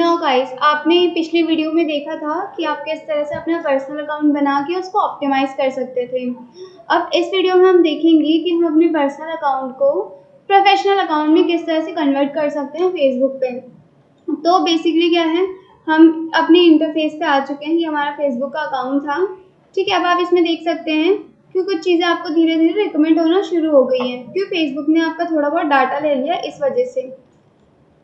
Now guys, आपने पिछली video में देखा था कि आप किस तरह से अपना पर्सनल अकाउंट बना के उसको ऑप्टिमाइज़ कर सकते थे। अब इस वीडियो में हम देखेंगे कि हम अपने पर्सनल अकाउंट को प्रोफेशनल अकाउंट में किस तरह से कन्वर्ट कर सकते हैं फेसबुक पे। तो बेसिकली क्या है, हम अपने इंटरफेस पे आ चुके हैं। ये हमारा फेसबुक का अकाउंट था, ठीक है। अब आप इसमें देख सकते हैं कि कुछ चीज़ें आपको धीरे धीरे रिकमेंड होना शुरू हो गई हैं, क्योंकि फेसबुक ने आपका थोड़ा बहुत डाटा ले लिया इस वजह से।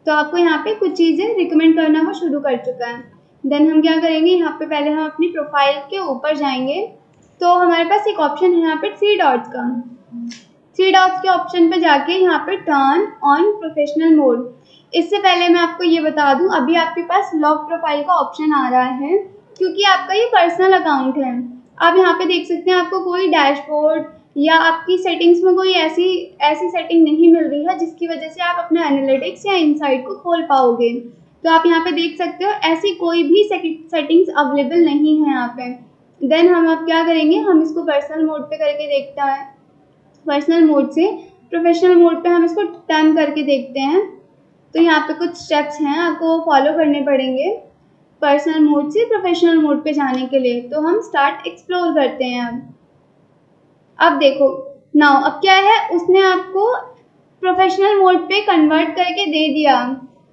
तो आपको यहाँ पे कुछ चीज़ें रिकमेंड करना वो शुरू कर चुका है। देन हम क्या करेंगे, यहाँ पे पहले हम अपनी प्रोफाइल के ऊपर जाएंगे। तो हमारे पास एक ऑप्शन है यहाँ पे थ्री डॉट्स का। थ्री डॉट्स के ऑप्शन पे जाके यहाँ पे टर्न ऑन प्रोफेशनल मोड। इससे पहले मैं आपको ये बता दूं, अभी आपके पास लॉक प्रोफाइल का ऑप्शन आ रहा है, क्योंकि आपका ये पर्सनल अकाउंट है। आप यहाँ पे देख सकते हैं आपको कोई डैशबोर्ड या आपकी सेटिंग्स में कोई ऐसी सेटिंग नहीं मिल रही है जिसकी वजह से आप अपना एनालिटिक्स या इनसाइट को खोल पाओगे। तो आप यहाँ पे देख सकते हो ऐसी कोई भी सेटिंग्स अवेलेबल नहीं है यहाँ पे। देन हम अब क्या करेंगे, हम इसको पर्सनल मोड पे करके देखते हैं। पर्सनल मोड से प्रोफेशनल मोड पे हम इसको टर्न करके देखते हैं। तो यहाँ पे कुछ स्टेप्स हैं आपको फॉलो करने पड़ेंगे पर्सनल मोड से प्रोफेशनल मोड पे जाने के लिए। तो हम स्टार्ट एक्सप्लोर करते हैं। अब देखो नाउ, अब क्या है, उसने आपको प्रोफेशनल मोड पे कन्वर्ट करके दे दिया।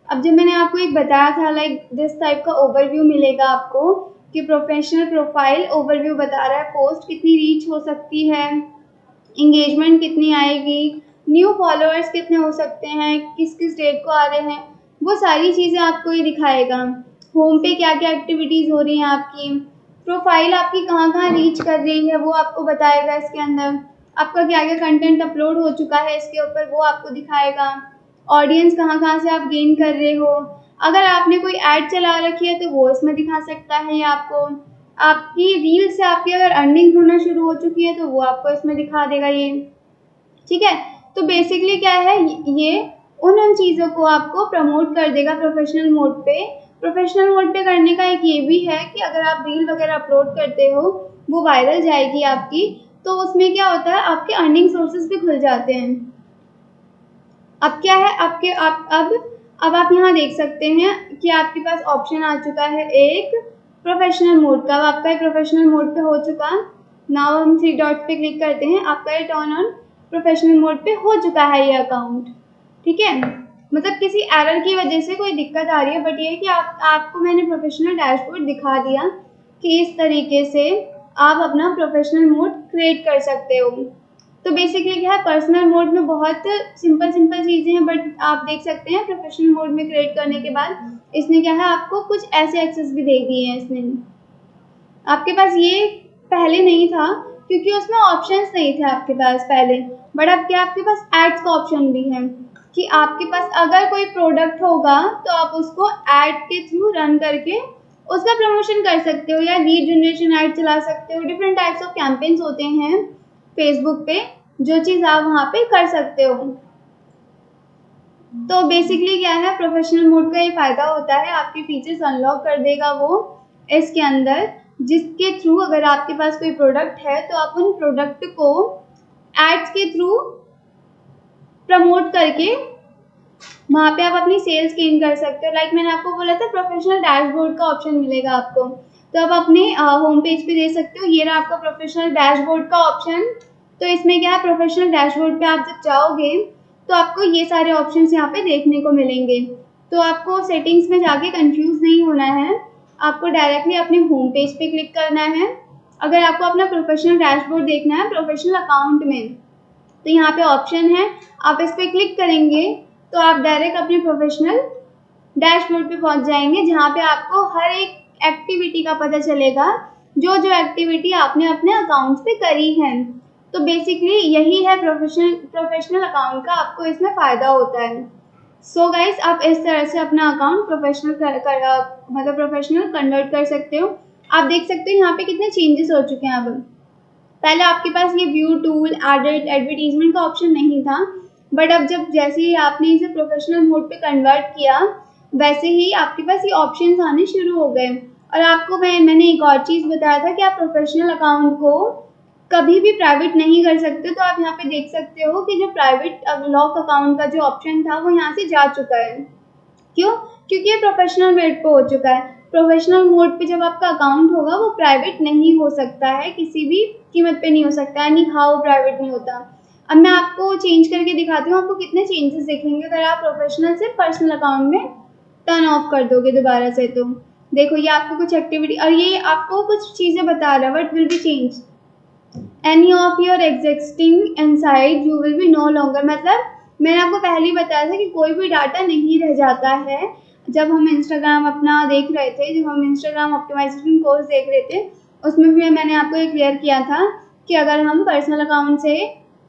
अब जब मैंने आपको एक बताया था लाइक दिस टाइप का ओवरव्यू मिलेगा आपको कि प्रोफेशनल प्रोफाइल ओवरव्यू बता रहा है, पोस्ट कितनी रीच हो सकती है, इंगेजमेंट कितनी आएगी, न्यू फॉलोअर्स कितने हो सकते हैं, किस किस डेट को आ रहे हैं, वो सारी चीज़ें आपको ये दिखाएगा। होम पे क्या क्या एक्टिविटीज़ हो रही हैं आपकी, प्रोफाइल आपकी कहाँ कहाँ रीच कर रही है वो आपको बताएगा। इसके अंदर आपका क्या क्या कंटेंट अपलोड हो चुका है इसके ऊपर वो आपको दिखाएगा। ऑडियंस कहाँ कहाँ से आप गेन कर रहे हो, अगर आपने कोई ऐड चला रखी है तो वो इसमें दिखा सकता है ये आपको। आपकी रील से आपकी अगर अर्निंग होना शुरू हो चुकी है तो वो आपको इसमें दिखा देगा ये, ठीक है। तो बेसिकली क्या है, ये उन चीज़ों को आपको प्रमोट कर देगा प्रोफेशनल मोड पे। प्रोफेशनल मोड पे करने का एक ये भी है कि अगर आप रील वगैरह अपलोड करते हो वो वायरल जाएगी आपकी, तो उसमें क्या होता है आपके अर्निंग सोर्सेज भी खुल जाते हैं। अब क्या है आपके अब आप यहाँ देख सकते हैं कि आपके पास ऑप्शन आ चुका है एक प्रोफेशनल मोड का। अब आपका प्रोफेशनल मोड पे हो चुका। नाउ हम थ्री डॉट पे क्लिक करते हैं, आपका ये टर्न ऑन प्रोफेशनल मोड पे हो चुका है ये अकाउंट, ठीक है। मतलब किसी एरर की वजह से कोई दिक्कत आ रही है, बट ये है कि आपको मैंने प्रोफेशनल डैशबोर्ड दिखा दिया कि इस तरीके से आप अपना प्रोफेशनल मोड क्रिएट कर सकते हो। तो बेसिकली क्या है, पर्सनल मोड में बहुत सिंपल चीज़ें हैं, बट आप देख सकते हैं प्रोफेशनल मोड में क्रिएट करने के बाद इसने क्या है आपको कुछ ऐसे एक्सेस भी दे दिए हैं। इसने आपके पास ये पहले नहीं था क्योंकि उसमें ऑप्शंस नहीं थे आपके पास पहले, बट अब क्या आपके पास एड्स का ऑप्शन भी है कि आपके पास अगर कोई प्रोडक्ट होगा तो आप उसको एड के थ्रू रन करके उसका प्रमोशन कर सकते हो या लीड जनरेशन एड चला सकते हो। डिफरेंट टाइप्स ऑफ कैंपेन्स होते हैं फेसबुक पे, जो चीज़ आप वहाँ पे कर सकते हो। तो बेसिकली क्या है, प्रोफेशनल मोड का ये फ़ायदा होता है, आपके फीचर्स अनलॉक कर देगा वो इसके अंदर, जिसके थ्रू अगर आपके पास कोई प्रोडक्ट है तो आप उन प्रोडक्ट को एड्स के थ्रू प्रमोट करके वहाँ पे आप अपनी सेल्स गेन कर सकते हो। लाइक मैंने आपको बोला था प्रोफेशनल डैशबोर्ड का ऑप्शन मिलेगा आपको, तो आप अपने होम पेज पे दे सकते हो। ये रहा आपका प्रोफेशनल डैशबोर्ड का ऑप्शन। तो इसमें क्या है, प्रोफेशनल डैशबोर्ड पे आप जब जाओगे तो आपको ये सारे ऑप्शंस यहाँ पे देखने को मिलेंगे। तो आपको सेटिंग्स में जाके कंफ्यूज नहीं होना है, आपको डायरेक्टली अपने होम पेज पे क्लिक करना है। अगर आपको अपना प्रोफेशनल डैशबोर्ड देखना है प्रोफेशनल अकाउंट में, तो यहाँ पे ऑप्शन है, आप इस पर क्लिक करेंगे तो आप डायरेक्ट अपने प्रोफेशनल डैशबोर्ड पे पहुँच जाएंगे, जहाँ पे आपको हर एक एक्टिविटी का पता चलेगा, जो एक्टिविटी आपने अपने अकाउंट्स पे करी है। तो बेसिकली यही है प्रोफेशनल अकाउंट का, आपको इसमें फ़ायदा होता है। सो गाइस, आप इस तरह से अपना अकाउंट मतलब प्रोफेशनल कन्वर्ट कर सकते हो। आप देख सकते हो यहाँ पे कितने चेंजेस हो चुके हैं। अब पहले आपके पास ये व्यू टूल एडवर्टीजमेंट का ऑप्शन नहीं था, बट अब जैसे ही आपने इसे प्रोफेशनल मोड पे कन्वर्ट किया वैसे ही आपके पास ये ऑप्शंस आने शुरू हो गए। और आपको मैंने एक और चीज़ बताया था कि आप प्रोफेशनल अकाउंट को कभी भी प्राइवेट नहीं कर सकते। तो आप यहाँ पे देख सकते हो कि जो प्राइवेट लॉक अकाउंट का जो ऑप्शन था वो यहाँ से जा चुका है। क्यों? क्योंकि ये प्रोफेशनल मोड पे हो चुका है। प्रोफेशनल मोड पे जब आपका अकाउंट होगा वो प्राइवेट नहीं हो सकता है, किसी भी कीमत पे नहीं हो सकता है, नहीं हाँ वो प्राइवेट नहीं होता। अब मैं आपको चेंज करके दिखाती हूँ, आपको कितने चेंजेस दिखेंगे अगर आप प्रोफेशनल से पर्सनल अकाउंट में टर्न ऑफ कर दोगे दोबारा से। तो देखो ये आपको कुछ एक्टिविटी और ये आपको कुछ चीज़ें बता रहा है, what will be change any of your existing inside you will be no longer. मतलब मैंने आपको पहले ही बताया था कि कोई भी डाटा नहीं रह जाता है। जब हम इंस्टाग्राम अपना देख रहे थे, जब हम इंस्टाग्राम ऑप्टिमाइजेशन कोर्स देख रहे थे, उसमें भी मैंने आपको ये क्लियर किया था कि अगर हम पर्सनल अकाउंट से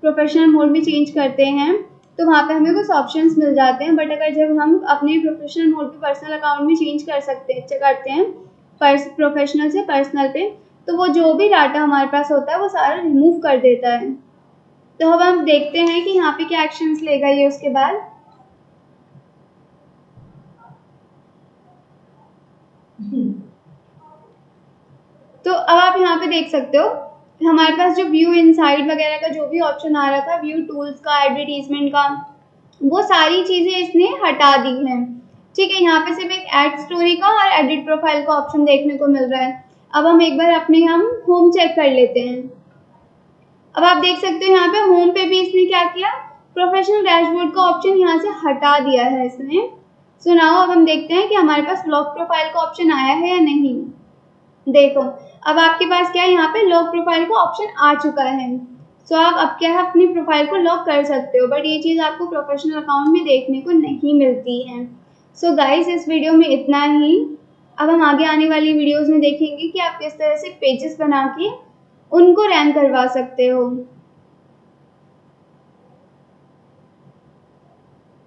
प्रोफेशनल मोड में चेंज करते हैं तो वहाँ पे हमें कुछ ऑप्शंस मिल जाते हैं। बट अगर जब हम अपने प्रोफेशनल मोड पे पर्सनल अकाउंट में चेंज करते हैं प्रोफेशनल से पर्सनल पे, तो वो जो भी डाटा हमारे पास होता है वो सारा रिमूव कर देता है। तो अब हम देखते हैं कि यहाँ पे क्या एक्शंस लेगा ये उसके बाद। तो अब आप यहाँ पे देख सकते हो हमारे पास जो व्यू इनसाइड वगैरह का जो भी ऑप्शन आ रहा था, व्यू टूल्स का, एडवर्टीजमेंट का, वो सारी चीज़ें इसने हटा दी हैं। ठीक है, यहाँ पे सिर्फ एक ऐड स्टोरी का और एडिट प्रोफाइल का ऑप्शन देखने को मिल रहा है। अब हम एक बार अपने हम होम चेक कर लेते हैं। अब आप देख सकते हो यहाँ पे होम पे भी इसने क्या किया, प्रोफेशनल डैशबोर्ड का ऑप्शन यहाँ से हटा दिया है इसने। सो नाउ अब हम देखते हैं कि हमारे पास लॉक प्रोफाइल का ऑप्शन आया है या नहीं। देखो अब आपके पास क्या है, यहाँ पे लॉक प्रोफाइल का ऑप्शन आ चुका है। सो आप अब क्या है अपनी प्रोफाइल को लॉक कर सकते हो, बट ये चीज़ आपको प्रोफेशनल अकाउंट में देखने को नहीं मिलती है। सो गाइस इस वीडियो में इतना ही। अब हम आगे आने वाली वीडियोस में देखेंगे कि आप किस तरह से पेजेस बना के उनको रैंक करवा सकते हो।